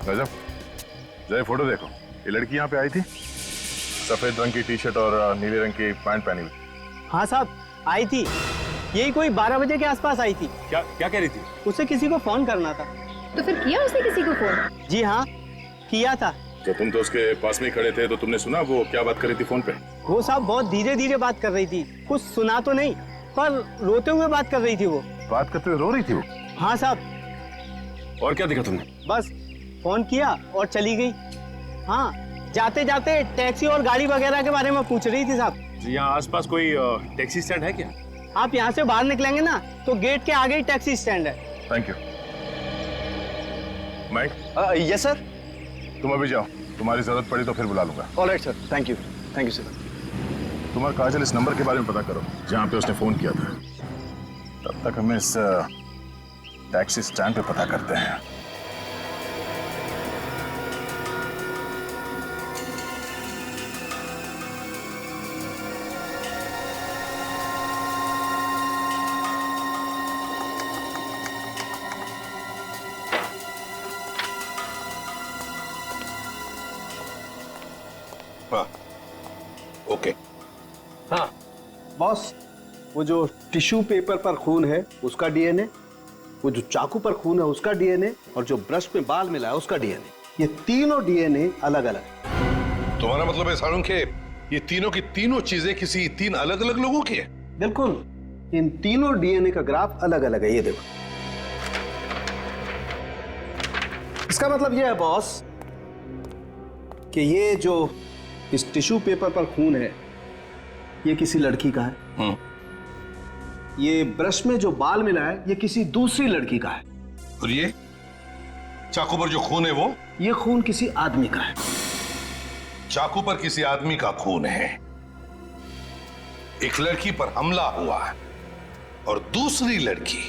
रजब, जरा फोटो देखो। ये लड़की यहाँ पे आई थी, सफेद रंग की टी शर्ट और नीले रंग की पैंट पहनी हुई। हाँ साहब, आई थी। यही कोई 12 बजे के आसपास आई थी। क्या कह रही थी? उसे किसी को फोन करना था। तो फिर किया उसने किसी को फोन? जी हाँ, किया था। तो तुम तो उसके पास में खड़े थे, तो तुमने सुना वो क्या बात कर रही थी फोन पे? वो साहब बहुत धीरे धीरे बात कर रही थी, कुछ सुना तो नहीं, पर रोते हुए बात कर रही थी। वो बात करते हुए रो रही थी वो? हाँ साहब। और क्या देखा तुमने? बस फोन किया और चली गई। हाँ, जाते जाते टैक्सी और गाड़ी वगैरह के बारे में पूछ रही थी साहब। यहाँ आसपास कोई टैक्सी स्टैंड है क्या? आप यहाँ से बाहर निकलेंगे ना तो गेट के आगे ही टैक्सी स्टैंड है। Thank you. Mike? Yes sir. तुम अभी जाओ, तुम्हारी जरूरत पड़ी तो फिर बुला लूंगा। Alright sir, thank you sir. तुम और काजल इस नंबर के बारे में पता करो जहाँ पे उसने फोन किया था। तब तक हमें इस टैक्सी स्टैंड पे पता करते हैं। ओके। हाँ बॉस, वो जो टिश्यू पेपर पर खून है उसका डीएनए, वो जो चाकू पर खून है उसका डीएनए, और जो ब्रश में बाल मिला है उसका डीएनए, ये तीनों डीएनए अलग अलग। तुम्हारा मतलब है सारुंखे, ये तीनों की तीनों चीजें किसी 3 अलग अलग लोगों की है? बिल्कुल, इन तीनों डीएनए का ग्राफ अलग अलग है। ये देखो, इसका मतलब ये है बॉस कि ये जो इस टिश्यू पेपर पर खून है ये किसी लड़की का है। ये ब्रश में जो बाल मिला है ये किसी दूसरी लड़की का है। और ये चाकू पर जो खून है वो? ये खून किसी आदमी का है। चाकू पर किसी आदमी का खून है, एक लड़की पर हमला हुआ है, और दूसरी लड़की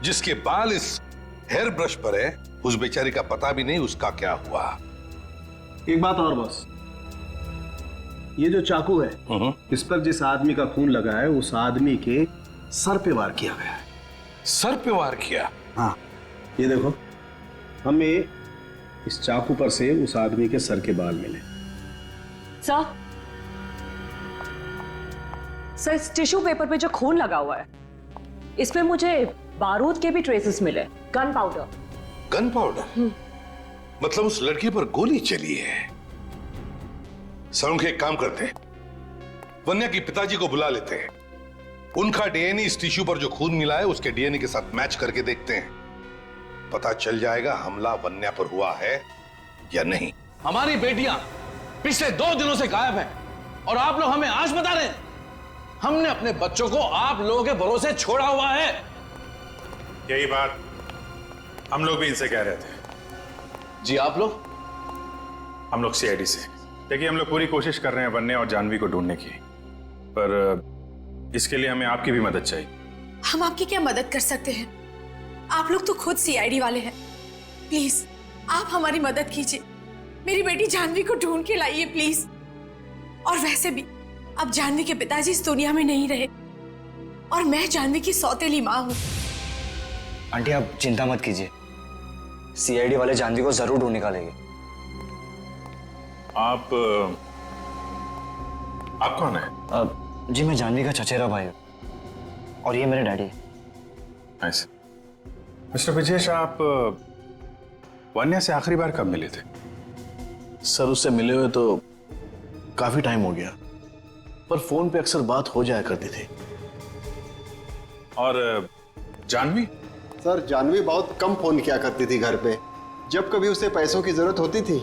जिसके बाल इस हेयर ब्रश पर है, उस बेचारी का पता भी नहीं उसका क्या हुआ। एक बात और बॉस, ये जो चाकू है इस पर जिस आदमी का खून लगा है उस आदमी के सर पे वार किया गया है। सर पे वार किया? हाँ, ये देखो, हमें इस चाकू पर से उस आदमी के सर के बाल मिले। सर इस टिश्यू पेपर पे जो खून लगा हुआ है इसमें मुझे बारूद के भी ट्रेसेस मिले, गन पाउडर। Gun powder? मतलब उस लड़की पर गोली चली है। सारुंखे, एक काम करते हैं, वन्या के पिताजी को बुला लेते हैं, उनका डीएनए इस टिश्यू पर जो खून मिला है उसके डीएनए के साथ मैच करके देखते हैं, पता चल जाएगा हमला वन्या पर हुआ है या नहीं। हमारी बेटियां पिछले 2 दिनों से गायब हैं और आप लोग हमें आज बता रहे हैं। हमने अपने बच्चों को आप लोगों के भरोसे छोड़ा हुआ है। यही बात हम लोग भी इनसे कह रहे थे। जी आप लोग? हम लोग सीआईडी से। देखिए, हम लोग पूरी कोशिश कर रहे हैं वन्या और जानवी को ढूंढने की, पर इसके लिए हमें आपकी भी मदद चाहिए। हम आपकी क्या मदद कर सकते हैं? आप लोग तो खुद सीआईडी वाले हैं। प्लीज आप हमारी मदद कीजिए, मेरी बेटी जानवी को ढूंढ के लाइए प्लीज। और वैसे भी अब जानवी के पिताजी इस दुनिया में नहीं रहे और मैं जानवी की सौतेली माँ हूँ। आंटी आप चिंता मत कीजिए, सीआईडी वाले जानवी को जरूर ढूंढ निकालेंगे। आप कौन है? जी मैं जानवी का चचेरा भाई हूँ और ये मेरे डैडी। ऐसे मिस्टर विजेश, आप वन्या से आखिरी बार कब मिले थे? सर उससे मिले हुए तो काफी टाइम हो गया, पर फोन पे अक्सर बात हो जाया करती थी। और जानवी? सर जानवी बहुत कम फोन किया करती थी घर पे, जब कभी उसे पैसों की जरूरत होती थी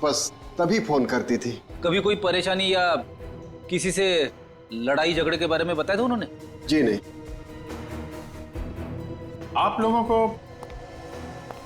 बस तभी फोन करती थी। कभी कोई परेशानी या किसी से लड़ाई झगड़े के बारे में बताया था उन्होंने? जी नहीं। आप लोगों को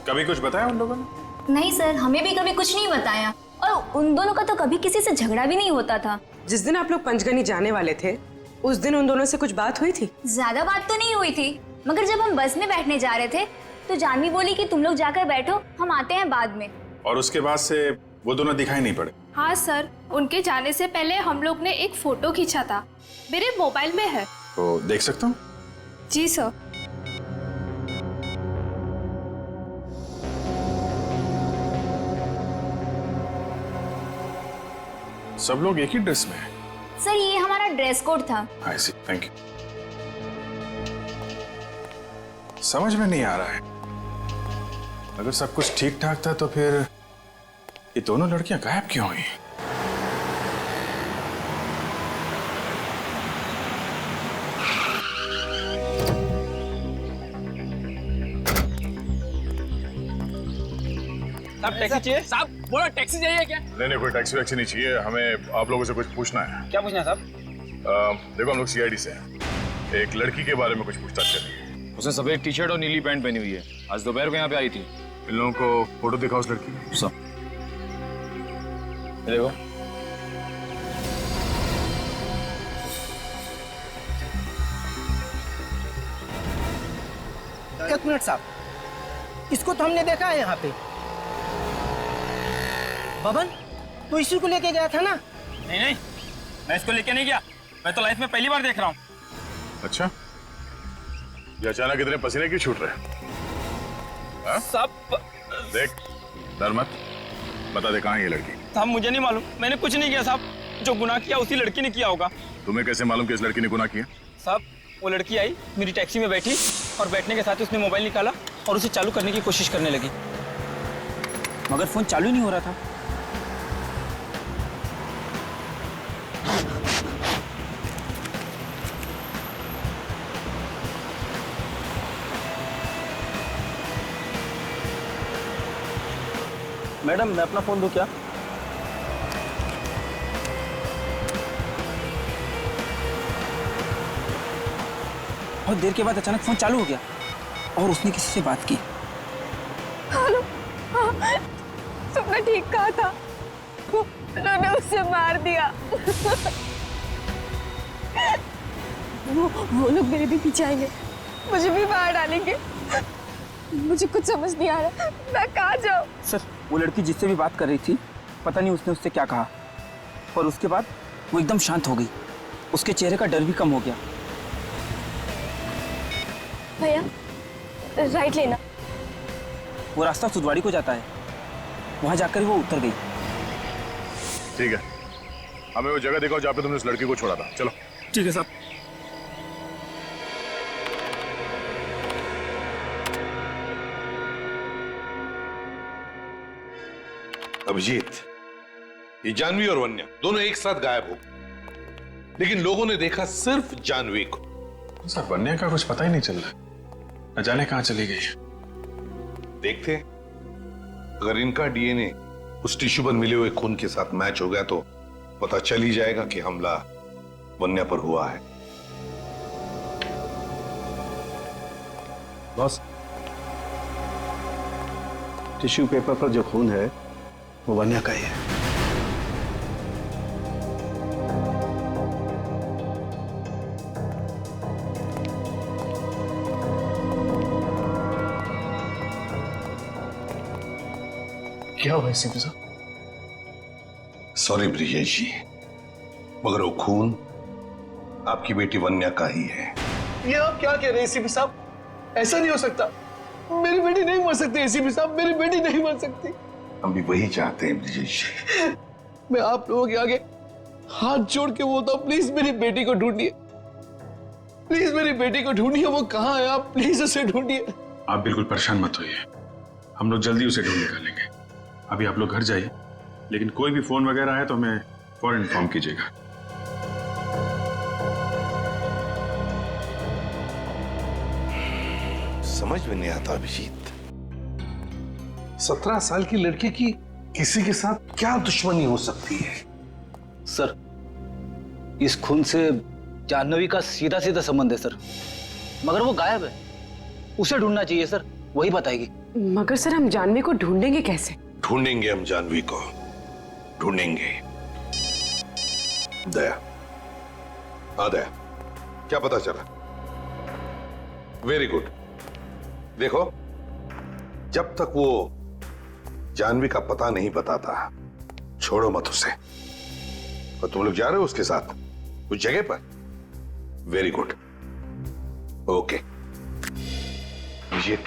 कभी कुछ बताया उन लोगों ने? नहीं सर, हमें भी कभी कुछ नहीं बताया, और उन दोनों का तो कभी किसी से झगड़ा भी नहीं होता था। जिस दिन आप लोग पंचगनी जाने वाले थे उस दिन उन दोनों से कुछ बात हुई थी? ज्यादा बात तो नहीं हुई थी, मगर जब हम बस में बैठने जा रहे थे तो जानवी बोली कि तुम लोग जाकर बैठो, हम आते हैं बाद में। और उसके बाद से वो दोनों दिखाई नहीं पड़े? हाँ सर, उनके जाने से पहले हम लोग ने एक फोटो खींचा था, मेरे मोबाइल में है। तो देख सकता हूँ? जी सर। सब लोग एक ही ड्रेस में हैं। सर ये हमारा ड्रेस कोड था। आई सी, थैंक यू। समझ में नहीं आ रहा है, अगर सब कुछ ठीक ठाक था तो फिर ये दोनों लड़कियां गायब क्यों हुई? साहब टैक्सी चाहिए? साहब बोला टैक्सी चाहिए क्या? नहीं, कोई टैक्सी वैक्सी नहीं चाहिए, हमें आप लोगों से कुछ पूछना है। क्या पूछना है साहब? देखो हम लोग सीआईडी से हैं, एक लड़की के बारे में कुछ पूछताछ करनी है। उसने सफेद टी शर्ट और नीली पैंट पहनी हुई है, आज दोपहर को यहाँ पे आई थी। इन लोगों को फोटो दिखाओ उस लड़की की। सब देखो। एक मिनट साहब, इसको तो हमने देखा है यहाँ पे। बबन, तू इसी को लेके गया था ना? नहीं, मैं इसको लेके नहीं गया, मैं तो लाइफ में पहली बार देख रहा हूँ। अच्छा, ये अचानक इतने पसीने क्यों छूट रहे हैं? सब देख, डर मत, बता दे कहाँ है ये लड़की? साहब मुझे नहीं मालूम, मैंने कुछ नहीं किया साहब, जो गुनाह किया उसी लड़की ने किया होगा। तुम्हें कैसे मालूम कि इस लड़की ने गुनाह किया? साहब वो लड़की आई, मेरी टैक्सी में बैठी और बैठने के साथ ही उसने मोबाइल निकाला और उसे चालू करने की कोशिश करने लगी, मगर फोन चालू ही नहीं हो रहा था। मैडम मैं अपना फोन दूं क्या? बहुत देर के बाद अचानक फोन चालू हो गया और उसने किसी से बात की। हेलो, हाँ, तुमने ठीक कहा था, उन्होंने उसे मार दिया। वो लोग मेरे भी पीछे आएंगे, मुझे भी मार डालेंगे। मुझे कुछ समझ नहीं आ रहा, मैं कहाँ जाऊँ? सर वो लड़की जिससे भी बात कर रही थी, पता नहीं उसने उससे क्या कहा, और उसके बाद वो एकदम शांत हो गई, उसके चेहरे का डर भी कम हो गया। भैया राइट लेना। वो रास्ता सुदवाड़ी को जाता है, वहां जाकर वो उतर गई। ठीक है, हमें वो जगह दिखाओ जहाँ पे तुमने उस लड़की को छोड़ा था। चलो। ठीक है साहब। अभिजीत, ये जानवी और वन्या दोनों एक साथ गायब हो, लेकिन लोगों ने देखा सिर्फ जानवी को। सर वन्या का कुछ पता ही नहीं चल रहा, न जाने कहां चली गई। देखते, अगर इनका डीएनए उस टिश्यू पर मिले हुए खून के साथ मैच हो गया तो पता चल ही जाएगा कि हमला वन्या पर हुआ है। बॉस, टिश्यू पेपर पर जो खून है वो वन्या का ही है। क्या हुआ एसीपी साहब? सॉरी ब्रिजेश जी, मगर वो खून आपकी बेटी वन्या का ही है। ये आप क्या कह रहे हैं एसीपी साहब? ऐसा नहीं हो सकता, मेरी बेटी नहीं मर सकती एसीपी साहब, मेरी बेटी नहीं मर सकती। हम भी वही चाहते हैं ब्रिजेश जी। मैं आप लोगों के आगे हाथ जोड़ के बोलता हूं, प्लीज मेरी बेटी को ढूंढिए, प्लीज मेरी बेटी को ढूंढिए। वो कहाँ है? आप प्लीज उसे ढूंढिए। आप बिल्कुल परेशान मत होइए, हम लोग जल्दी उसे ढूंढ निकालेंगे। अभी आप लोग घर जाइए, लेकिन कोई भी फोन वगैरह है तो हमें फौरन इन्फॉर्म कीजिएगा। समझ में नहीं आता अभिजीत, 17 साल की लड़की की किसी के साथ क्या दुश्मनी हो सकती है? सर, इस खून से जाह्नवी का सीधा सीधा संबंध है सर, मगर वो गायब है, उसे ढूंढना चाहिए सर, वही बताएगी। मगर सर हम जाह्नवी को ढूंढेंगे कैसे? ढूंढेंगे हम जानवी को, ढूंढेंगे। दया, हाँ दया, क्या पता चला? Very good. देखो, जब तक वो जानवी का पता नहीं बताता, छोड़ो मत उसे। और तुम लोग जा रहे हो उसके साथ उस जगह पर? Very good, okay. Abhijeet,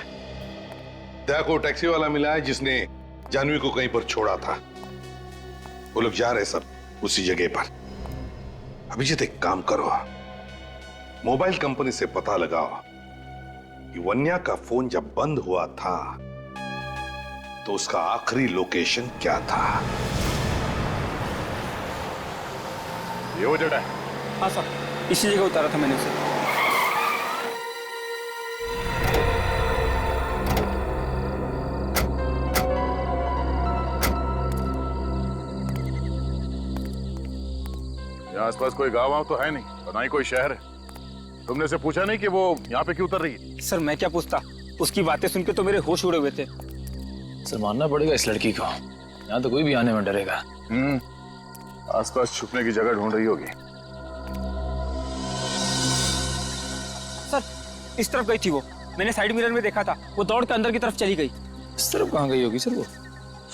Daya को टैक्सी वाला मिला है जिसने जानवी को कहीं पर छोड़ा था। वो लोग जा रहे सब उसी जगह पर। अभिजीत एक काम करो, मोबाइल कंपनी से पता लगाओ कि वन्या का फोन जब बंद हुआ था तो उसका आखिरी लोकेशन क्या था। ये वो जगह है? हाँ सर, इसी जगह उतारा था मैंने उसे। यहाँ आसपास कोई गाँव वाँव तो है नहीं और ना ही कोई शहर है। तुमने से पूछा नहीं कि वो यहाँ पे क्यों उतर रही है? सर मैं क्या पूछता, उसकी बातें सुन के तो मेरे होश उड़े हुए थे। सर मानना पड़ेगा इस लड़की को, यहाँ तो कोई भी आने में डरेगा। आसपास छुपने की जगह ढूंढ रही होगी। सर इस तरफ गई थी वो, मैंने साइड मिरर में देखा था, वो दौड़ के अंदर की तरफ चली गई। इस तरफ कहाँ गई होगी सर वो?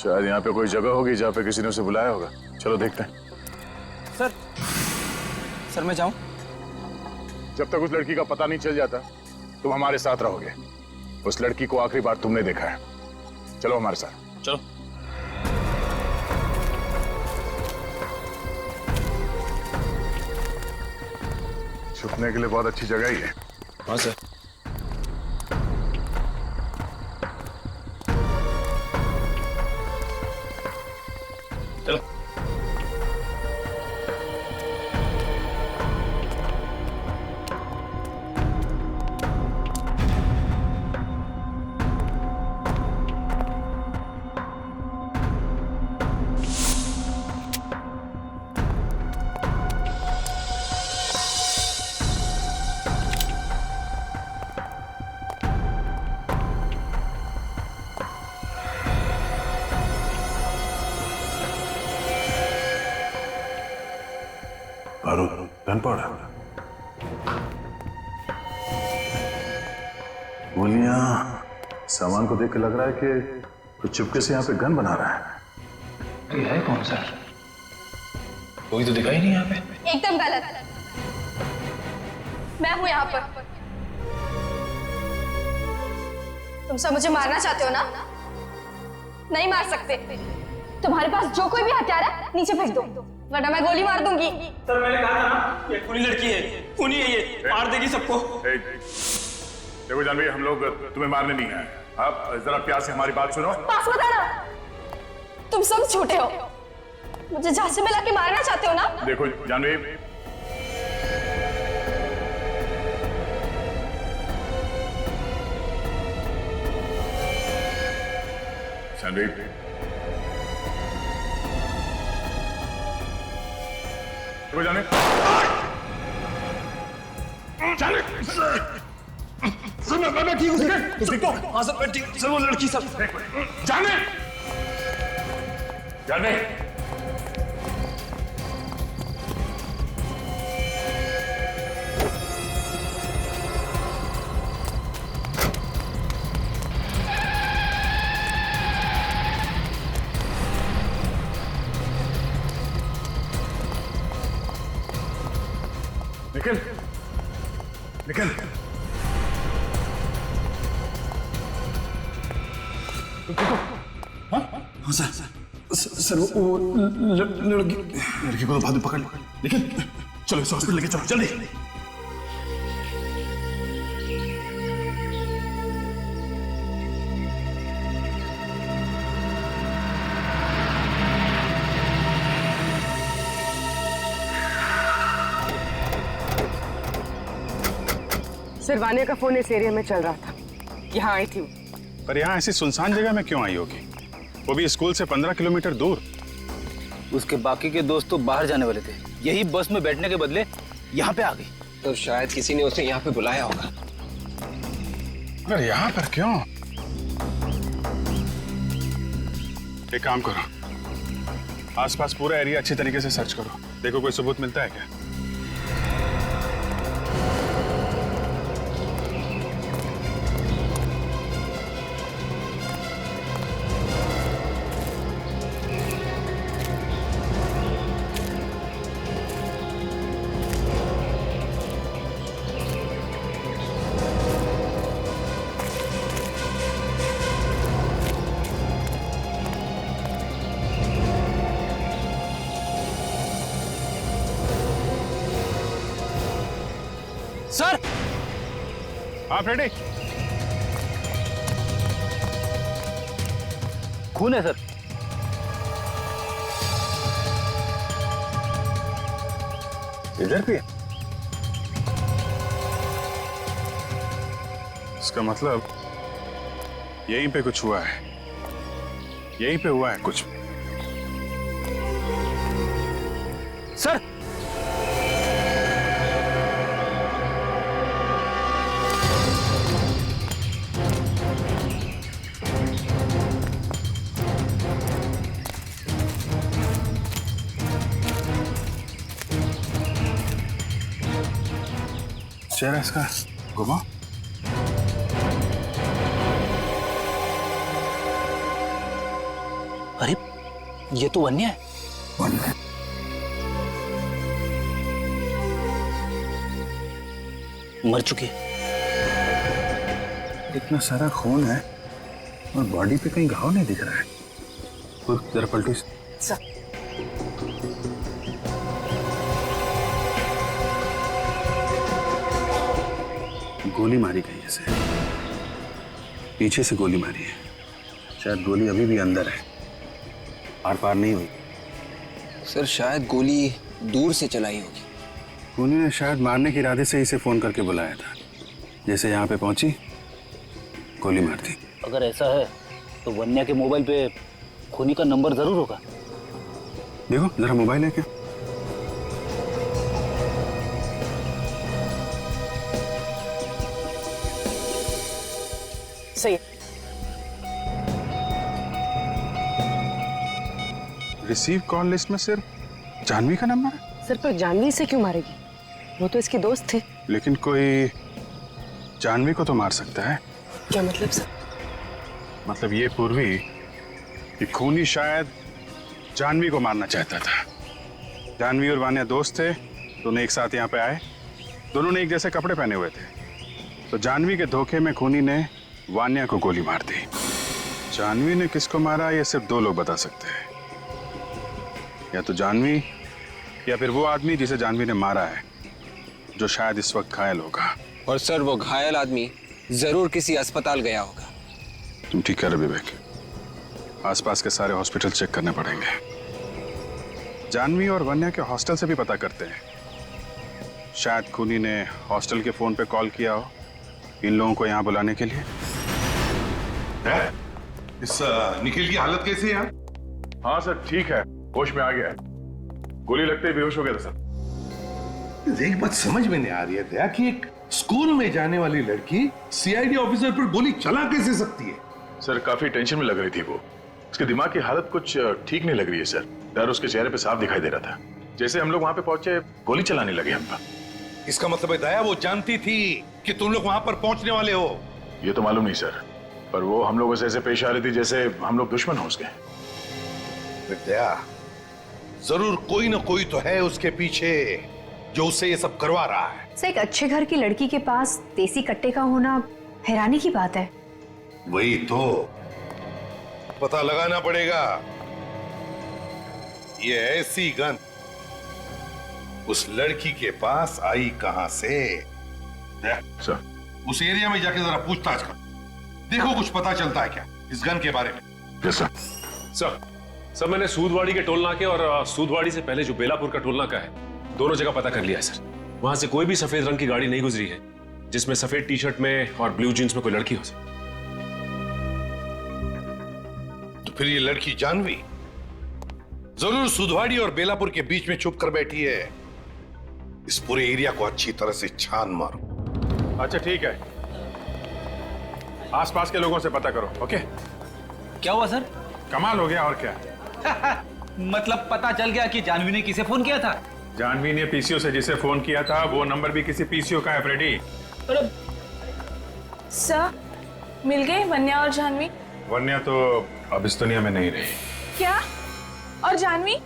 शायद यहाँ पे कोई जगह होगी जहाँ पे किसी ने उसे बुलाया होगा। चलो देखते हैं। सर मैं जाऊं? जब तक उस लड़की का पता नहीं चल जाता तुम हमारे साथ रहोगे। उस लड़की को आखिरी बार तुमने देखा है। चलो हमारे साथ। चलो। छुपने के लिए बहुत अच्छी जगह ही है। हाँ सर। चलो। गन पाउडर, गोलियां। सामान को देख के लग रहा है कि कुछ चुपके से यहाँ पे गन बना रहा है। ये है कौन सर? कोई तो दिखाई नहीं यहाँ पे। एकदम गलत, मैं हूं यहाँ पर। तुम सब मुझे मारना चाहते हो ना? नहीं मार सकते। तुम्हारे पास जो कोई भी हथियार है नीचे फेंक दो, वरना मैं गोली मार दूंगी। सर मैंने कहा था ना, ये खूनी लड़की है, खूनी है ये, मार देगी सबको। देखो जानवी, हम लोग तुम्हें मारने नहीं आए। आप जरा प्यार से हमारी बात सुनो। पास मत आना, तुम सब झूठे हो। मुझे झांसे में लाके मारना चाहते हो ना? देखो जानवी, जानवी, देखो जानवी, सर मैं ठीक हूँ सर। हाँ सर मैं ठीक, सर वो लड़की सर। जानवी, जानवी, निकल निकल। हाँ सर वो लड़की को तो बाद में पकड़ लो। निकल, चलो इस हॉस्पिटल लेके चलो जल्दी। सर वानिया का फोन इस एरिया में चल रहा था, यहाँ आई थी। पर यहाँ ऐसी सुनसान जगह में क्यों आई होगी? वो भी स्कूल से 15 किलोमीटर दूर। उसके बाकी के दोस्त तो बाहर जाने वाले थे, यही बस में बैठने के बदले यहाँ पे आ गई। तो शायद किसी ने उसे यहाँ पे बुलाया होगा। अगर यहाँ पर क्यों? एक काम करो, आसपास पूरा एरिया अच्छी तरीके से सर्च करो, देखो कोई सबूत मिलता है क्या। हाँ फ्रेडी, खून है सर। इधर भी है? इसका मतलब यहीं पे कुछ हुआ है, यहीं पे हुआ है कुछ। सर चेहरा इसका घुमा। अरे ये तो वन्य है। वन्य? मर चुकी है। इतना सारा खून है और बॉडी पे कहीं घाव नहीं दिख रहा है। खुद जरा पलटी। गोली मारी गई है इसे, पीछे से गोली मारी है। शायद गोली अभी भी अंदर है, आर पार नहीं हुई। सर शायद गोली दूर से चलाई होगी। खूनी ने शायद मारने के इरादे से इसे फोन करके बुलाया था। जैसे यहाँ पे पहुंची, गोली मार दी। अगर ऐसा है तो वन्या के मोबाइल पे खूनी का नंबर जरूर होगा। देखो जरा मोबाइल है क्या? सही है। रिसीव कॉल लिस्ट में सिर्फ जानवी का नंबर है। सर पर जानवी से क्यों मारेगी? वो तो इसकी दोस्त थी। लेकिन कोई जानवी को तो मार सकता है। क्या मतलब सर? मतलब ये पूर्वी कि खूनी शायद जानवी को मारना चाहता था। जानवी और वान्या दोस्त थे, दोनों एक साथ यहाँ पे आए। दोनों ने एक जैसे कपड़े पहने हुए थे, तो जानवी के धोखे में खूनी ने वान्या को गोली मार दी। जानवी ने किसको मारा ये सिर्फ दो लोग बता सकते हैं, या तो जानवी या फिर वो आदमी जिसे जानवी ने मारा है, जो शायद इस वक्त घायल होगा। और सर वो घायल आदमी जरूर किसी अस्पताल गया होगा। तुम ठीक कह रहे विवेक, आसपास के सारे हॉस्पिटल चेक करने पड़ेंगे। जानवी और वन्या के हॉस्टल से भी पता करते हैं। शायद खूनी ने हॉस्टल के फोन पे कॉल किया हो इन लोगों को यहाँ बुलाने के लिए। इस निखिल की हालत कैसी है? हाँ सर ठीक है, होश में आ गया है। गोली लगते ही बेहोश हो गया था सर। एक बात समझ में नहीं आ रही है दया कि एक स्कूल में जाने वाली लड़की सीआईडी ऑफिसर पर गोली चला कैसे सकती है? सर काफी टेंशन में लग रही थी वो। उसके दिमाग की हालत कुछ ठीक नहीं लग रही है सर। डर उसके चेहरे पे साफ दिखाई दे रहा था। जैसे हम लोग वहां पे पहुंचे, गोली चलाने लगे हम पर। इसका मतलब है दया वो जानती थी कि तुम लोग वहां पर पहुंचने वाले हो? ये तो मालूम नहीं सर, पर वो हम लोगों से ऐसे पेश आ रही थी जैसे हम लोग दुश्मन हो उसके। दया जरूर कोई ना कोई तो है उसके पीछे जो उससे ये सब करवा रहा है। सर एक अच्छे घर की लड़की के पास देसी कट्टे का होना हैरानी की बात है। वही तो पता लगाना पड़ेगा। ये ऐसी गन उस लड़की के पास आई कहां से? सर उस एरिया में जाके जरा पूछताछ कर, देखो कुछ पता चलता है क्या इस गन के बारे में। सर मैंने सूदवाड़ी के टोल नाके और सूदवाड़ी से पहले जो बेलापुर का टोल नाका है, दोनों जगह पता कर लिया है सर। वहां से कोई भी सफेद रंग की गाड़ी नहीं गुजरी है जिसमें सफेद टी शर्ट में और ब्लू जींस में कोई लड़की हो सके। तो फिर ये लड़की जानवी जरूर सुधवाड़ी और बेलापुर के बीच में छुप कर बैठी है। इस पूरे एरिया को अच्छी तरह से छान मारो। अच्छा ठीक है, आसपास के लोगों से पता करो। ओके? क्या हुआ सर? कमाल हो गया और क्या। मतलब पता चल गया कि जानवी ने किसे फोन किया था? जानवी ने पीसीओ से जिसे फोन किया था वो नंबर भी किसी पीसीओ का है फ्रेडी। सर मिल गए वन्या और जानवी? वन्या तो अब इस दुनिया में नहीं रही। क्या? और जानवी?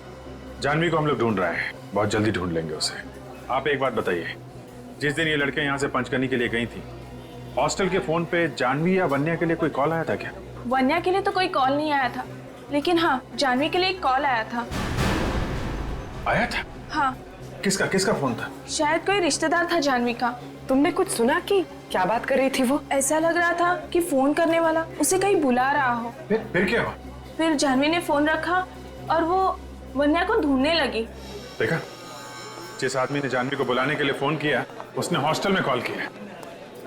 जानवी को हम लोग ढूंढ रहे हैं, बहुत जल्दी ढूंढ लेंगे उसे। आप एक बात बताइए, जिस दिन ये लड़कियां यहाँ से पंचकर्नी के लिए गई थी, हॉस्टल के फोन पे जानवी या वन्या के लिए कोई कॉल आया था क्या? वन्या के लिए तो कोई कॉल नहीं आया था, लेकिन हाँ जानवी के लिए एक कॉल आया था। आया था? हाँ। किसका फोन था? शायद कोई रिश्तेदार था जानवी का। तुमने कुछ सुना कि क्या बात कर रही थी वो? ऐसा लग रहा था कि फोन करने वाला उसे कहीं बुला रहा हो। फिर क्या हुआ? फिर जानवी ने फोन रखा और वो वन्या को ढूंढने लगी। देखा, जिस आदमी ने जानवी को बुलाने के लिए फोन किया उसने हॉस्टल में कॉल किया।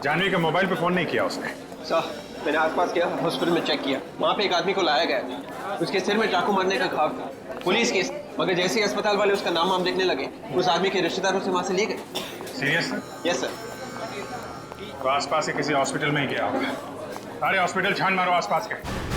जानवी का मोबाइल पे फोन नहीं किया उसने। साहब, मैंने आसपास किया, हॉस्पिटल में चेक किया, वहाँ पे एक आदमी को लाया गया। उसके सिर में चाकू मारने का घाव था। पुलिस केस, मगर जैसे ही अस्पताल वाले उसका नाम वाम देखने लगे, उस आदमी के रिश्तेदारों से वहाँ से ले गए। Serious sir? Yes sir. तो आसपास के किसी हॉस्पिटल में ही गया होगा। सारे हॉस्पिटल छान मारो आसपास के।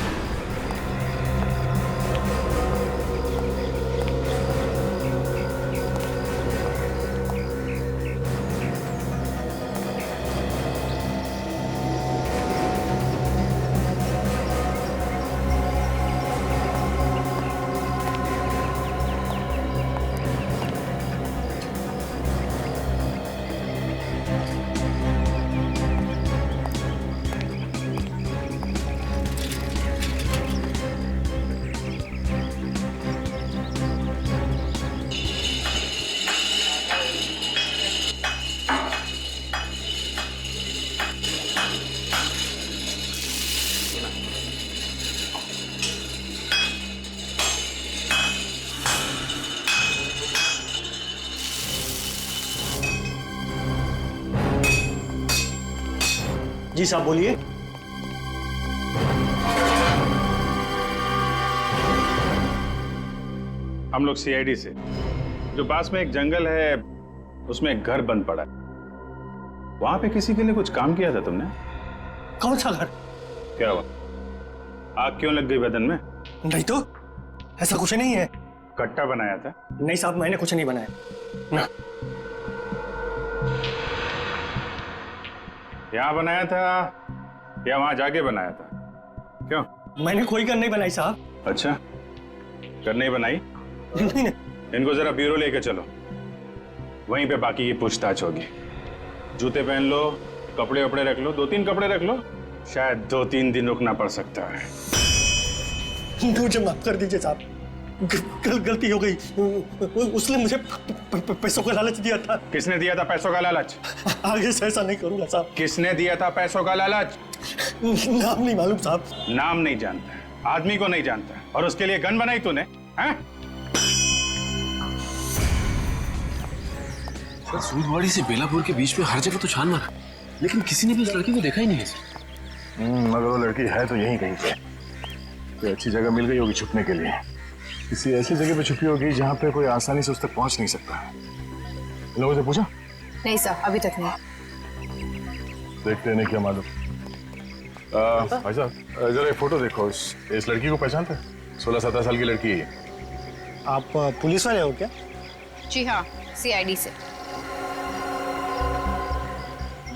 जी साहब बोलिए। हम लोग सीआईडी से, जो पास में एक जंगल है उसमें एक घर बंद पड़ा है, वहां पे किसी के लिए कुछ काम किया था तुमने? कौन सा घर? क्या हुआ, आग क्यों लग गई बदन में? नहीं तो, ऐसा कुछ नहीं है। कट्टा बनाया था? नहीं साहब, मैंने कुछ नहीं बनाया ना। यहाँ बनाया था या वहां जाके बनाया था? क्यों? मैंने कोई गन नहीं बनाई साहब। अच्छा, गन नहीं बनाई? नहीं। इनको जरा ब्यूरो लेके चलो, वहीं पे बाकी की पूछताछ होगी। जूते पहन लो, कपड़े वपड़े रख लो, 2-3 कपड़े रख लो, शायद 2-3 दिन रुकना पड़ सकता है। मुझे माफ कर दीजिए साहब, गलती हो गई। उसने मुझे पैसों का लालच दिया था। किसने दिया था पैसों का लालच? आगे से ऐसा नहीं करूंगा साहब। किसने दिया था पैसों का लालच? नाम नहीं मालूम साहब। नाम नहीं जानता, आदमी को नहीं जानता, और उसके लिए गन बनाई तूने? हैं? सर, सूदवाड़ी से बेलापुर के बीच में हर जगह तो छान मारा, लेकिन किसी ने भी उस लड़की को देखा ही नहीं है सर। मगर वो लड़की है तो यहीं कहीं पे। कोई अच्छी जगह मिल गई होगी छुपने के लिए, किसी ऐसी जगह पे छुपी होगी जहाँ पे कोई आसानी से उस तक पहुंच नहीं सकता। इन लोगों से पूछा? नहीं साहब, अभी तक नहीं। देखते नहीं, क्या मालूम। भाई साहब, जरा एक फोटो देखो, इस लड़की को पहचानते हैं? 16-17 साल की लड़की है। आप पुलिस वाले हो क्या? जी हाँ, सीआईडी से।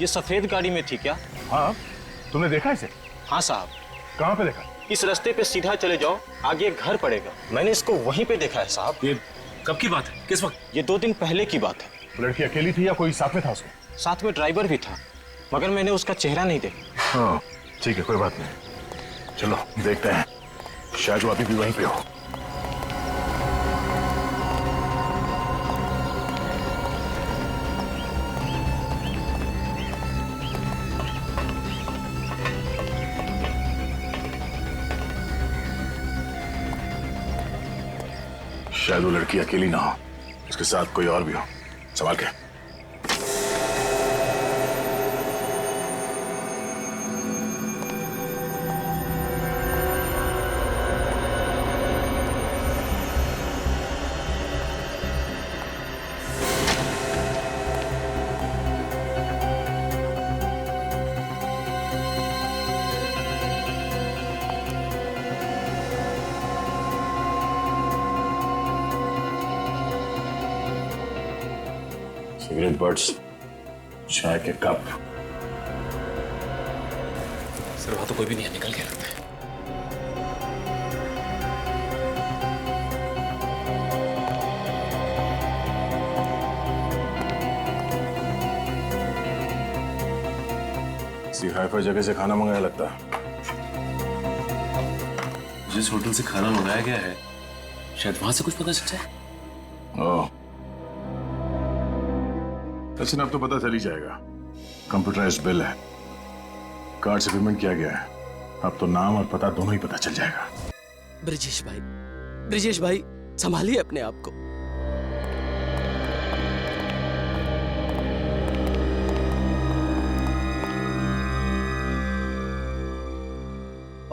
ये सफेद गाड़ी में थी क्या? हाँ, तुमने देखा इसे? हाँ साहब। कहाँ पे देखा? इस रास्ते पे सीधा चले जाओ, आगे एक घर पड़ेगा, मैंने इसको वहीं पे देखा है साहब। ये कब की बात है, किस वक्त? ये 2 दिन पहले की बात है। लड़की अकेली थी या कोई साथ में था उसके? साथ में ड्राइवर भी था, मगर मैंने उसका चेहरा नहीं देखा। हाँ ठीक है, कोई बात नहीं, चलो देखते हैं, शायद वो अभी भी वहीं पे हो। शायद वो लड़की अकेली ना हो, उसके साथ कोई और भी हो। संभाल के। सिगरेट बर्ड्स, चाय के कप। सर, वहां तो कोई भी नहीं है, निकल के रखते हैं। किसी हाई-फाई जगह से खाना मंगाया लगता है। जिस होटल से खाना मंगाया गया है, शायद वहां से कुछ पता चल जाए। ओह, अच्छा, अब तो पता चल ही जाएगा। कंप्यूटराइज्ड बिल है, कार्ड से पेमेंट किया गया है। अब तो नाम और पता दोनों ही पता चल जाएगा। ब्रिजेश भाई संभालिए अपने आप को।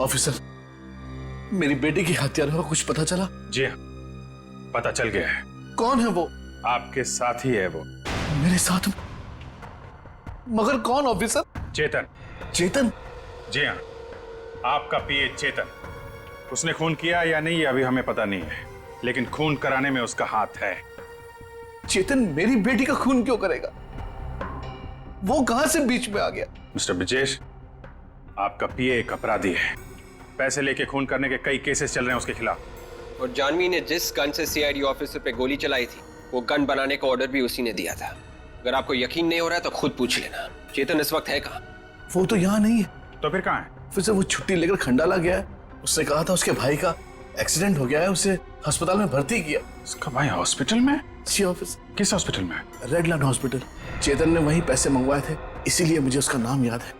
ऑफिसर, मेरी बेटी की हत्यारों का कुछ पता चला? जी हाँ, पता चल गया है। कौन है वो? आपके साथ ही है वो। मेरे साथ? मगर कौन ऑफिसर? चेतन। चेतन? जी हाँ, आपका पीए चेतन। उसने खून किया या नहीं अभी हमें पता नहीं है, लेकिन खून कराने में उसका हाथ है। चेतन मेरी बेटी का खून क्यों करेगा? वो कहां से बीच में आ गया? मिस्टर ब्रिजेश, आपका पीए एक अपराधी है। पैसे लेके खून करने के कई केसेस चल रहे हैं उसके खिलाफ। और जानवी ने जिस गन से सीआईडी ऑफिसर पे गोली चलाई थी, वो गन बनाने का ऑर्डर भी उसी ने दिया था। अगर आपको यकीन नहीं हो रहा है तो खुद पूछ लेना। चेतन इस वक्त है कहाँ? वो तो यहाँ नहीं है। तो फिर कहाँ है? फिर से वो छुट्टी लेकर खंडाला गया है। उसने कहा था उसके भाई का एक्सीडेंट हो गया है, उसे अस्पताल में भर्ती किया। उसका भाई हॉस्पिटल में? जी ऑफिसर। किस हॉस्पिटल में? Redland hospital. चेतन ने वहीं पैसे मंगवाए थे, इसीलिए मुझे उसका नाम याद है।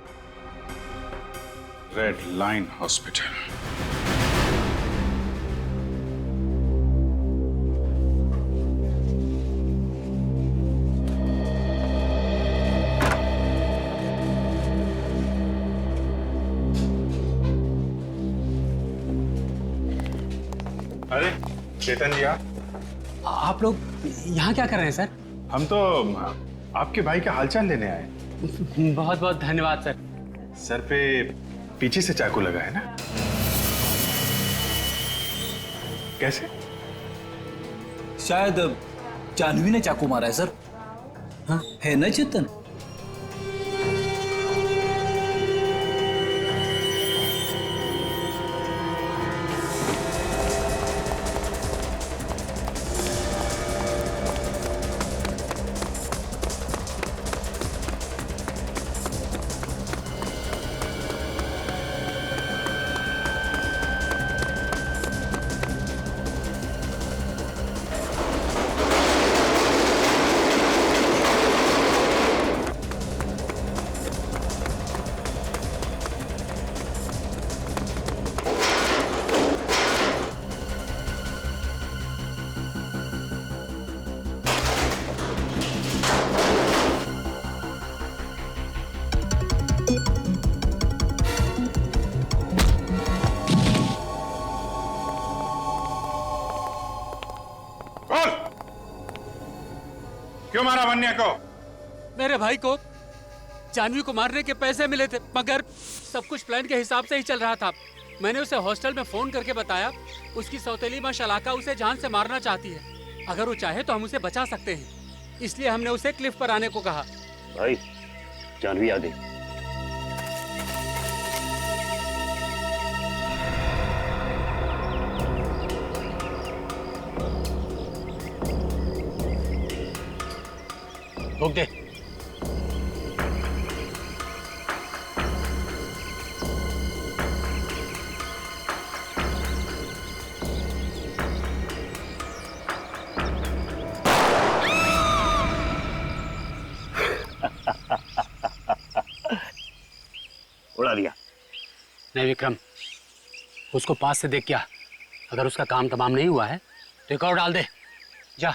Red line hospital. अरे चेतन जी, आप लोग यहाँ क्या कर रहे हैं सर? हम तो आपके भाई का हालचाल लेने आए। बहुत बहुत धन्यवाद सर। सर पे पीछे से चाकू लगा है ना? कैसे? शायद जानवी ने चाकू मारा है सर। हाँ है ना चेतन? क्यों मारा वन्या को? मेरे भाई को जानवी को मारने के पैसे मिले थे, मगर सब कुछ प्लान के हिसाब से ही चल रहा था। मैंने उसे हॉस्टल में फोन करके बताया, उसकी सौतेली मां शलाका उसे जान से मारना चाहती है। अगर वो चाहे तो हम उसे बचा सकते हैं, इसलिए हमने उसे क्लिफ पर आने को कहा। भाई जानवी आ गई। रोक दे। उड़ा दिया। नहीं विक्रम, उसको पास से देख क्या, अगर उसका काम तमाम नहीं हुआ है तो एक और डाल दे। जा।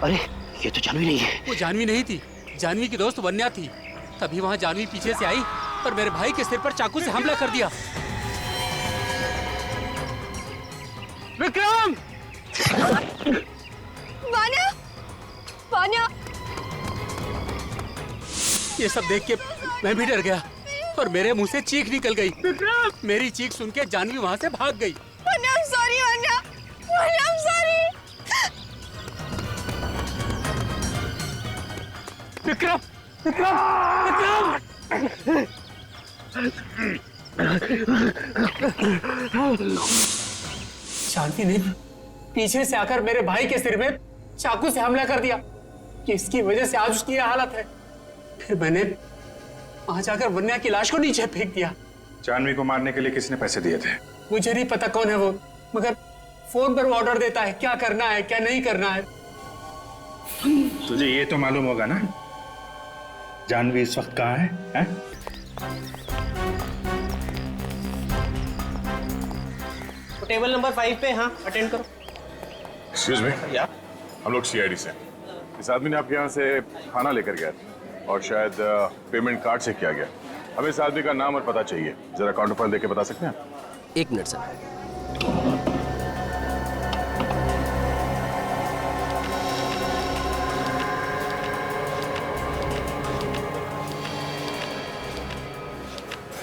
अरे ये तो जानवी नहीं है। वो जानवी नहीं थी, जानवी की दोस्त वन्या थी। तभी वहां जानवी पीछे से आई और मेरे भाई के सिर पर चाकू से हमला कर दिया। विक्रम! वान्या! वान्या! ये सब देख के मैं भी डर गया और मेरे मुंह से चीख निकल गई। विक्रम! मेरी चीख सुन के जानवी वहां से भाग गई। Vanya, I'm sorry, Vanya! Vanya, I'm sorry! Vikram! Vikram! Vikram! Janvi ने पीछे से आकर मेरे भाई के सिर में चाकू से हमला कर दिया। इसकी वजह से आज उसकी यह हालत है। फिर मैंने वहां जाकर वन्या की लाश को नीचे फेंक दिया। जानवी को मारने के लिए किसने पैसे दिए थे? मुझे नहीं पता कौन है वो, मगर फोन पर वो ऑर्डर देता है क्या करना है क्या नहीं करना है। तुझे ये तो मालूम होगा ना जानवी इस वक्त कहाँ है? टेबल नंबर 5 पे, हाँ अटेंड करो। एक्सक्यूज मी, हम लोग सीआईडी से। इस आदमी ने आपके यहाँ से खाना लेकर गया था और शायद पेमेंट कार्ड से किया गया। हमें इस आदमी का नाम और पता चाहिए, जरा काउंटर फाइल देके बता सकते हैं? 1 मिनट सर।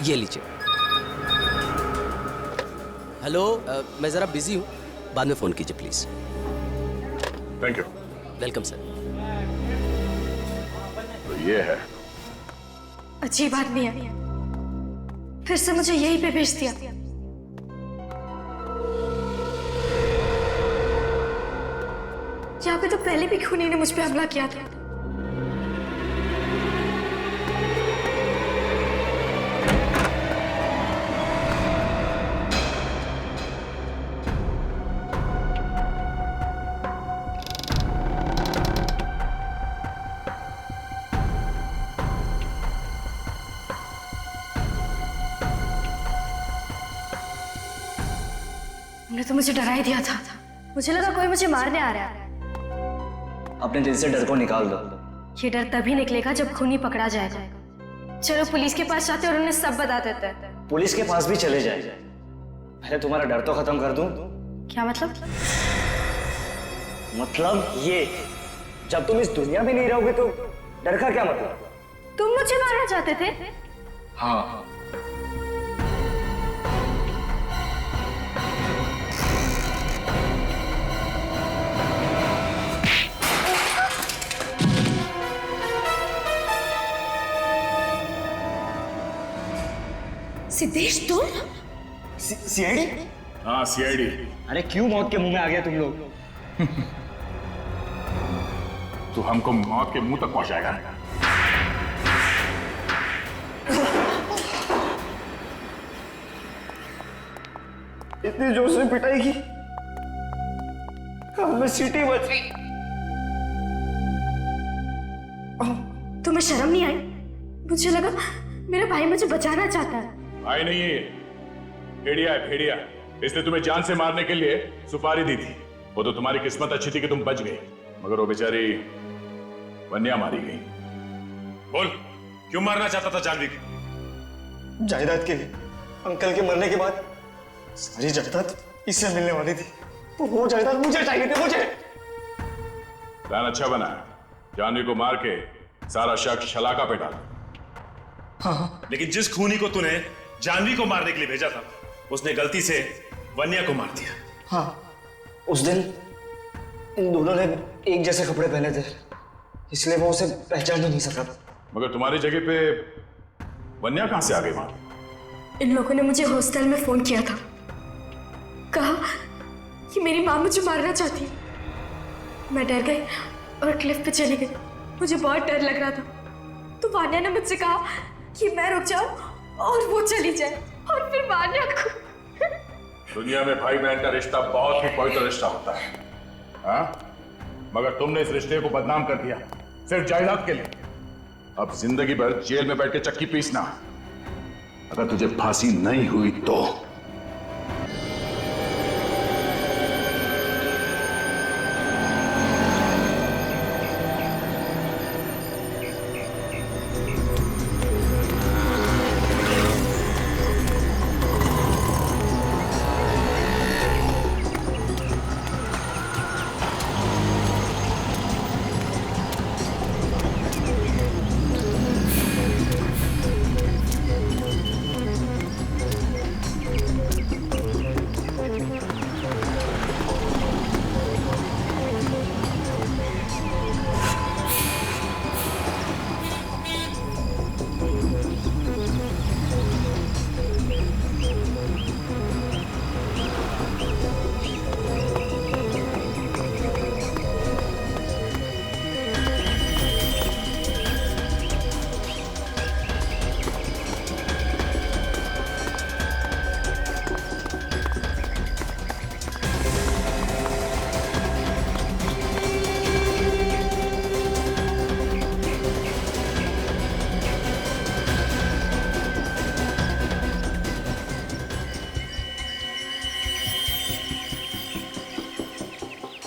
ये लीजिए। हेलो, मैं जरा बिजी हूँ, बाद में फोन कीजिए please. Thank you. Welcome sir. तो ये है। अजीब आदमी है, फिर से मुझे यहीं पे भेज दिया। यहाँ पे तो पहले भी खूनी ने मुझ पे हमला किया था। तुमने तो मुझे डरा ही दिया था। मुझे लगा कोई मुझे मारने आ रहा है। अपने दिल से डर को निकाल दो। ये डर तभी निकलेगा जब खूनी पकड़ा जाएगा। चलो पुलिस के पास जाते और उन्हें सब बता देते हैं। पुलिस के पास भी चले जाए, पहले तुम्हारा डर तो खत्म कर दूं। क्या मतलब? मतलब ये, जब तुम इस दुनिया में नहीं रहोगे तो डर का क्या मतलब? तुम मुझे मारना चाहते थे? हाँ। सिद्धेश तुम? सीआईडी? हाँ सीआईडी। अरे क्यों मौत के मुंह में आ गया तुम लोग? तू हमको मौत के मुंह तक पहुंचाएगा। इतनी जोर से पिटाई की, कान में सीटी बज गई। तुम्हें शर्म नहीं आई? मुझे लगा मेरा भाई मुझे बचाना चाहता है। भाई नहीं है, भेड़िया है भेड़िया। इसने तुम्हें जान से मारने के लिए सुपारी दी थी। वो तो तुम्हारी किस्मत अच्छी थी कि तुम बच गए, मगर वो बेचारी वन्या मारी गई। बोल, क्यों मारना चाहता था जानवी को? जायदाद के लिए। अंकल के मरने के बाद सारी जायदाद इससे मिलने वाली थी, तो वो जायदाद मुझे चाहिए थी। मुझे प्लान अच्छा बना है। जानवी को मार के सारा शक शलाका पे डाला। हाँ। लेकिन जिस खूनी को तूने जानवी को मारने के लिए भेजा था, उसने गलती से वन्या को मार दिया। हाँ, उस दिन इन दोनों ने एक जैसे कपड़े पहने थे, इसलिए वो उसे पहचान ही नहीं सका। मगर तुम्हारी जगह पे वन्या कहां से आ गई वहां? इन लोगों ने मुझे हॉस्टल में फोन किया था, कहा कि मेरी माँ मुझे मारना चाहती है। मैं डर गई और क्लिफ पे चली गई। मुझे बहुत डर लग रहा था, तो वान्या ने मुझसे कहा कि मैं रुक जाऊं और वो चली जाए, और फिर वान्या को। दुनिया में भाई बहन का रिश्ता बहुत ही पवित्र रिश्ता होता है, हाँ? मगर तुमने इस रिश्ते को बदनाम कर दिया सिर्फ जायदाद के लिए। अब जिंदगी भर जेल में बैठ के चक्की पीसना। अगर तुझे फांसी नहीं हुई तो।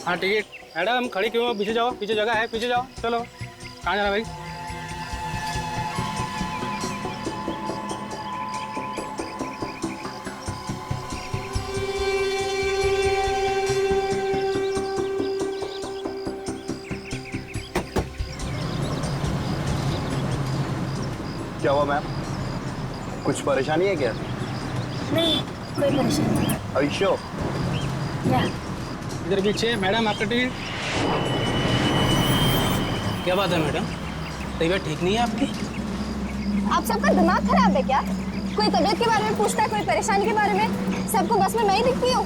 हाँ टिकट। मैडम खड़ी क्यों हो? पीछे जाओ, पीछे जगह है, पीछे जाओ। चलो, कहाँ जाना भाई? क्या हुआ मैम? कुछ परेशानी है क्या? नहीं, कोई परेशानी नहीं। Are you sure? इधर पीछे। मैडम आपका टिकट। क्या बात है मैडम, तबीयत ठीक नहीं है आपकी? आप सबका दिमाग खराब है क्या? कोई तबीयत के बारे में पूछता है, कोई परेशानी के बारे में। सबको बस में मैं ही दिखती हूँ।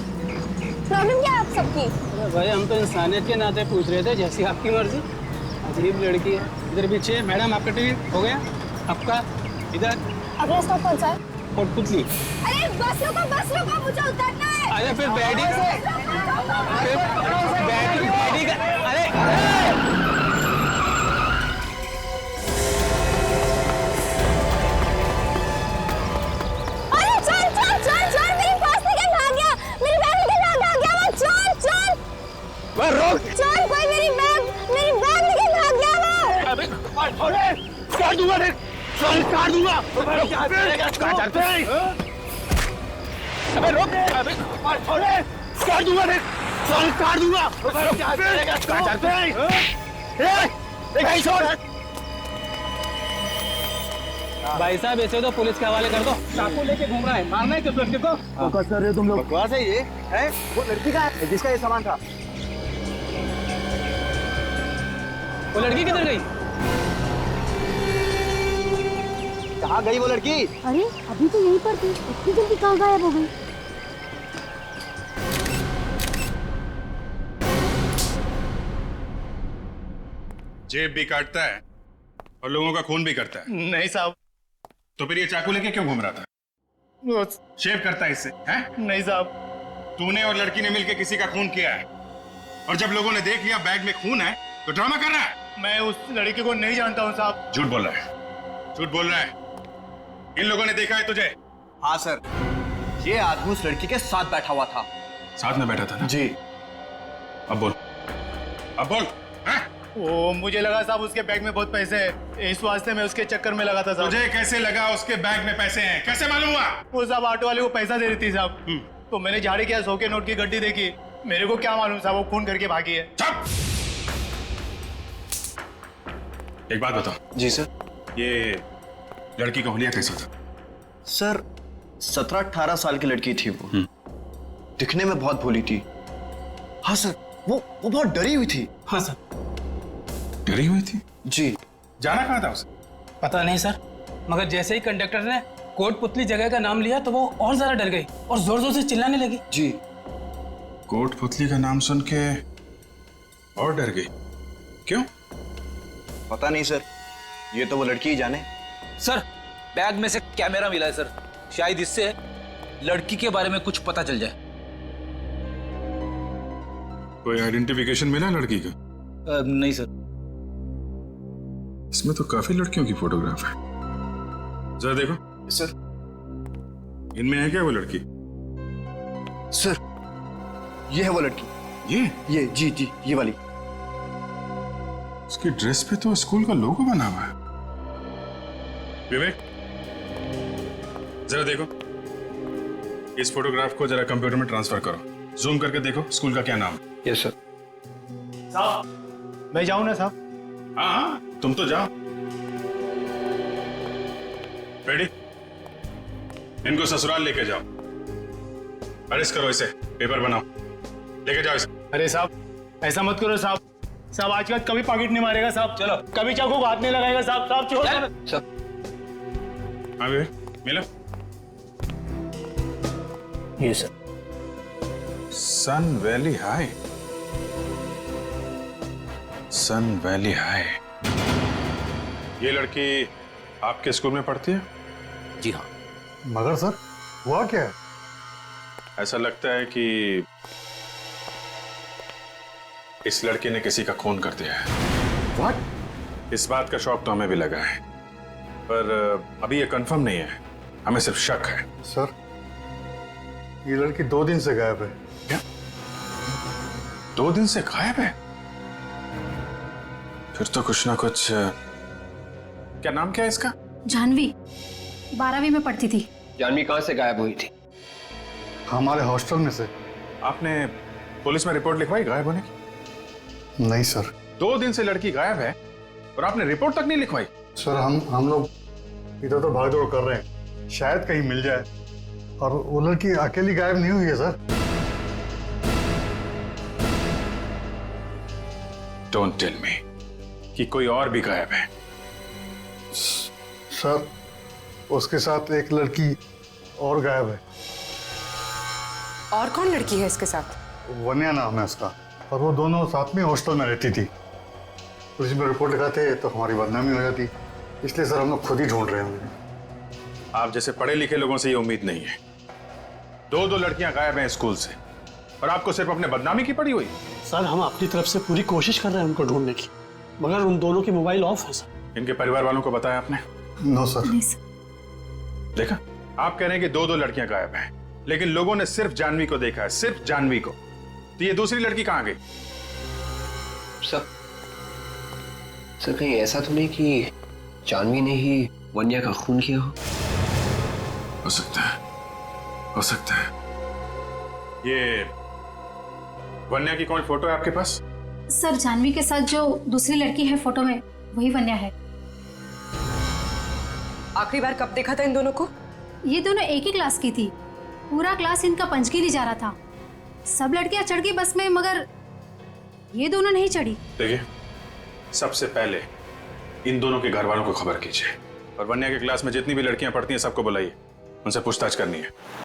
प्रॉब्लम क्या है आप सबकी? अरे भाई, हम तो इंसानियत के नाते पूछ रहे थे, जैसी आपकी मर्जी। अजीब लड़की है। इधर पीछे। मैडम आपका टिकट हो गया? आपका इधर। अगला स्टॉप कौन सा है? कोटपुतली। अरे बस रुको, मुझे उतरना है। अरे फिर बैठी का अरे चल मेरी पर्स निकल भाग गया, मेरी बैग निकल भाग गया। वो चल चल कोई मेरी बैग निकल भाग गया वो। अबे काट दूंगा रे, काट दूंगा। अबे रोक, अबे काट दूंगा रे, काट दूंगा। भाई साहब, ऐसे तो पुलिस के हवाले कर दो। चाकू लेके घूम रहा है, मारना है किस लड़के को? बकवास कर रहे हो तुम लोग। बकवास है ये? है वो लड़की का है जिसका ये सामान था। वो लड़की किधर गई? कहाँ गई वो लड़की? अरे अभी तो यहीं पर थी, इतनी जल्दी कहाँ गायब हो गई? जेब भी काटता है और लोगों का खून भी करता है। नहीं साहब। तो फिर ये चाकू लेके क्यों घूम रहा था? शेव करता है इससे, हैं? नहीं साहब। तूने और लड़की ने मिलकर किसी का खून किया है, और जब लोगों ने देख लिया बैग में खून है तो ड्रामा कर रहा है। मैं उस लड़की को नहीं जानता हूँ साहब। झूठ बोल रहा है, झूठ बोल रहा है। इन लोगों ने देखा है तुझे? हाँ सर, ये आदमी उस लड़की के साथ बैठा हुआ था। साथ में बैठा था ना? जी। अब बोल, अब बोल। वो मुझे लगा साहब उसके बैग में बहुत पैसे हैं, इस वास्ते मैं उसके चक्कर में लगा था साहब। तुझे कैसे लगा उसके बैग में पैसे हैं? कैसे मालूम हुआ? वो साहब ऑटो वाले को पैसा दे रही थी साहब, तो मैंने झाड़ी किया, 100 के नोट की गड्डी देखी। मेरे को क्या मालूम साहब वो खून करके भागी है। चुप! एक बात बताओ। जी सर। ये लड़की का हुलिया कैसा था? सर 17-18 साल की लड़की थी वो। दिखने में बहुत भोली थी। हाँ सर, वो बहुत डरी हुई थी। हाँ सर। डरी हुई थी? जी। जाना कहाँ था उसे? पता नहीं सर, मगर जैसे ही कंडक्टर ने कोटपुतली जगह का नाम लिया तो वो और ज्यादा डर गई और जोर जोर से चिल्लाने लगी। जी। कोटपुतली का नाम सुन के और डर गई? क्यों? पता नहीं सर, ये तो वो लड़की ही जाने। सर, बैग में से कैमरा मिला है सर, शायद इससे लड़की के बारे में कुछ पता चल जाए। कोई आइडेंटिफिकेशन मिला लड़की का? नहीं सर। इसमें तो काफी लड़कियों की फोटोग्राफ है, जरा देखो। सर। इनमें है क्या वो लड़की? सर, ये है वो लड़की। ये जी ये वाली। उसकी ड्रेस पे तो स्कूल का लोगो बना हुआ है। विवेक, जरा देखो, इस फोटोग्राफ को जरा कंप्यूटर में ट्रांसफर करो, जूम करके देखो स्कूल का क्या नाम है। Yes sir. साहब, मैं जाऊं ना साहब? हाँ, तुम तो जाओ। रेडी? इनको ससुराल लेके जाओ, अरेस्ट करो इसे, पेपर बनाओ, लेके जाओ इसे। अरे साहब, ऐसा मत करो साहब। साहब आज के बाद कभी पॉकेट नहीं मारेगा साहब। चलो, कभी चाकू को हाथ नहीं लगाएगा साहब। साहब छोड़ो। हाँ विवेक, मिला? ये सर। सन वैली हाई। सन वैली हाई। ये लड़की आपके स्कूल में पढ़ती है? जी हाँ। मगर सर, हुआ क्या है? ऐसा लगता है कि इस लड़के ने किसी का खून कर दिया है। What? इस बात का शौक तो हमें भी लगा है, पर अभी ये कंफर्म नहीं है, हमें सिर्फ शक है। सर, ये लड़की 2 दिन से गायब है। क्या? 2 दिन से गायब है? फिर तो कुछ ना कुछ। क्या नाम क्या है इसका? जानवी 12वीं में पढ़ती थी। जानवी कहाँ से गायब हुई थी? हमारे हॉस्टल में से। आपने पुलिस में रिपोर्ट लिखवाई गायब होने की? नहीं सर। 2 दिन से लड़की गायब है और आपने रिपोर्ट तक नहीं लिखवाई? सर हम लोग इधर तो भाग दौड़ कर रहे हैं, शायद कहीं मिल जाए। और वो लड़की अकेली गायब नहीं हुई है सर। डोंट टेल मी कि कोई और भी गायब है। सर उसके साथ एक लड़की और गायब है। और कौन लड़की है इसके साथ? वन्या नाम है उसका, और वो दोनों साथ में हॉस्टल में रहती थी। पुलिस में रिपोर्ट लिखाते तो हमारी बदनामी हो जाती, इसलिए सर हम लोग खुद ही ढूंढ रहे हैं। आप जैसे पढ़े लिखे लोगों से ये उम्मीद नहीं है। 2 लड़कियां गायब हैं स्कूल से और आपको सिर्फ अपने बदनामी की पड़ी हुई। सर हम अपनी तरफ से पूरी कोशिश कर रहे हैं उनको ढूंढने की, मगर उन दोनों के मोबाइल ऑफ है सर। इनके परिवार वालों को बताया आपने? No sir. देखा, आप कह रहे हैं कि 2 लड़कियां गायब हैं, लेकिन लोगों ने सिर्फ जानवी को देखा है, सिर्फ जानवी को। तो ये दूसरी लड़की कहां गई? सर कहीं ऐसा तो नहीं कि जानवी ने ही वन्या का खून किया हो सकता है, हो सकता है। ये वन्या की कौन फोटो है आपके पास? सर जानवी के साथ जो दूसरी लड़की है फोटो में, वही वन्या है। आखिरी बार कब देखा था इन दोनों को? ये दोनों एक ही क्लास की थी। पूरा क्लास इनका पंचगिरी जा रहा था। सब लड़कियां चढ़ गई बस में, मगर ये दोनों नहीं चढ़ी। देखिए, सबसे पहले इन दोनों के घर वालों को खबर कीजिए और वन्या के क्लास में जितनी भी लड़कियां पढ़ती हैं सबको बुलाइए, उनसे पूछताछ करनी है।